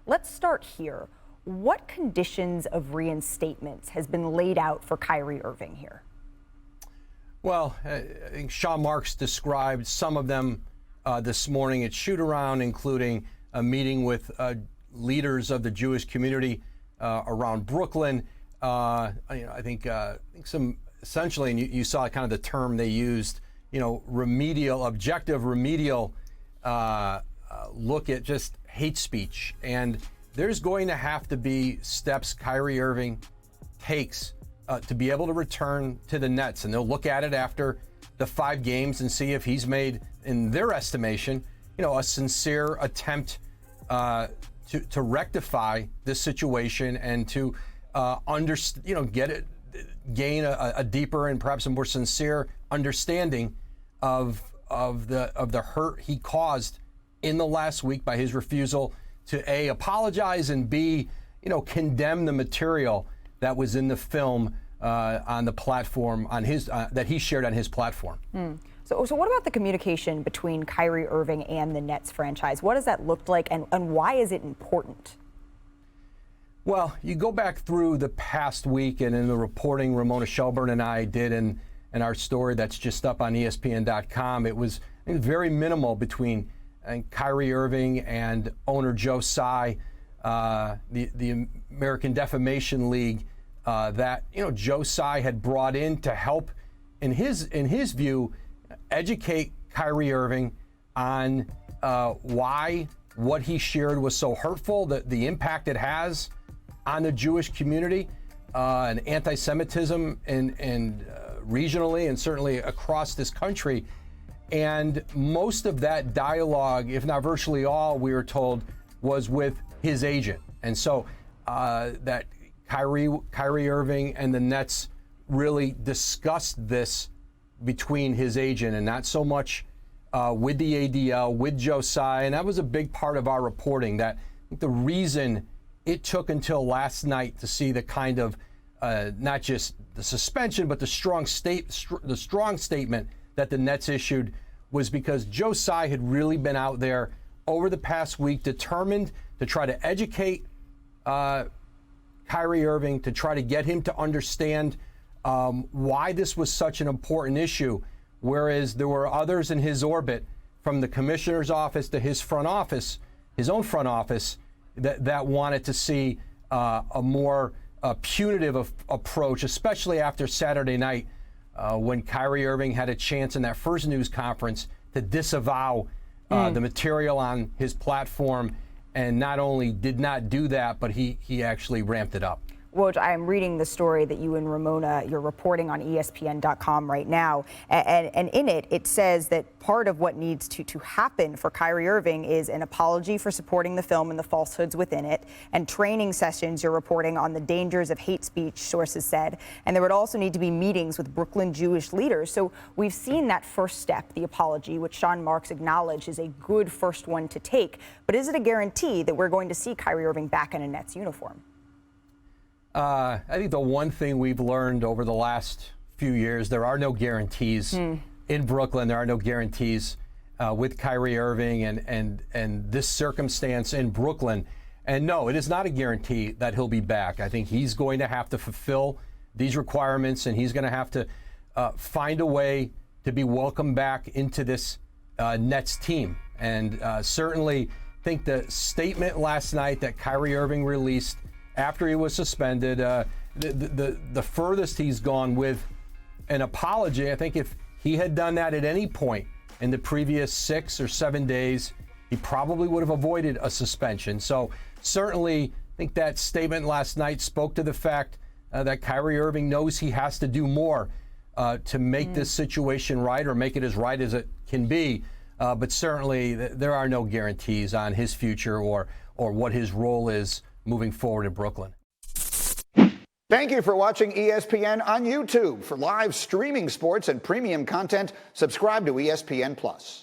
Let's start here. What conditions of reinstatement has been laid out for Kyrie Irving here? Well, I think Sean Marks described some of them this morning at shoot-around, including a meeting with leaders of the Jewish community around Brooklyn. I think some essentially, and you saw kind of the term they used, objective remedial look at just hate speech. And there's going to have to be steps Kyrie Irving takes to be able to return to the Nets. And they'll look at it after the 5 games and see if he's made, in their estimation, a sincere attempt to rectify this situation and to gain a deeper and perhaps a more sincere understanding of the hurt he caused in the last week by his refusal to A, apologize, and B, condemn the material that was in the film on the platform that he shared on his platform. So what about the communication between Kyrie Irving and the Nets franchise? What does that look like, and why is it important? Well, you go back through the past week, and in the reporting Ramona Shelburne and I did in our story that's just up on ESPN.com, it was very minimal between Kyrie Irving and owner Joe Tsai, the American Defamation League, that Joe Tsai had brought in to help, in his view, educate Kyrie Irving on why what he shared was so hurtful, the impact it has on the Jewish community, and anti-Semitism and regionally and certainly across this country. And most of that dialogue, if not virtually all, we were told, was with his agent. And so that Kyrie Irving and the Nets really discussed this between his agent and not so much with the ADL, with Joe Tsai. And that was a big part of our reporting, that the reason it took until last night to see the kind of not just the suspension, but the strong statement that the Nets issued was because Joe Tsai had really been out there over the past week, determined to try to educate Kyrie Irving, to try to get him to understand why this was such an important issue, whereas there were others in his orbit, from the commissioner's office to his front office, his own front office, that wanted to see a more punitive approach, especially after Saturday night, when Kyrie Irving had a chance in that first news conference to disavow the material on his platform, and not only did not do that, but he actually ramped it up. Woj, I'm reading the story that you and Ramona, you're reporting on ESPN.com right now. And in it, it says that part of what needs to happen for Kyrie Irving is an apology for supporting the film and the falsehoods within it, and training sessions, you're reporting, on the dangers of hate speech, sources said. And there would also need to be meetings with Brooklyn Jewish leaders. So we've seen that first step, the apology, which Sean Marks acknowledged is a good first one to take. But is it a guarantee that we're going to see Kyrie Irving back in a Nets uniform? I think the one thing we've learned over the last few years, there are no guarantees in Brooklyn. There are no guarantees with Kyrie Irving and this circumstance in Brooklyn. And no, it is not a guarantee that he'll be back. I think he's going to have to fulfill these requirements, and he's going to have to find a way to be welcomed back into this Nets team. And certainly think the statement last night that Kyrie Irving released after he was suspended, the furthest he's gone with an apology. I think if he had done that at any point in the previous 6 or 7 days, he probably would have avoided a suspension. So certainly, I think that statement last night spoke to the fact that Kyrie Irving knows he has to do more to make this situation right, or make it as right as it can be. But certainly, there are no guarantees on his future or what his role is moving forward in Brooklyn. Thank you for watching ESPN on YouTube. For live streaming sports and premium content, subscribe to ESPN+.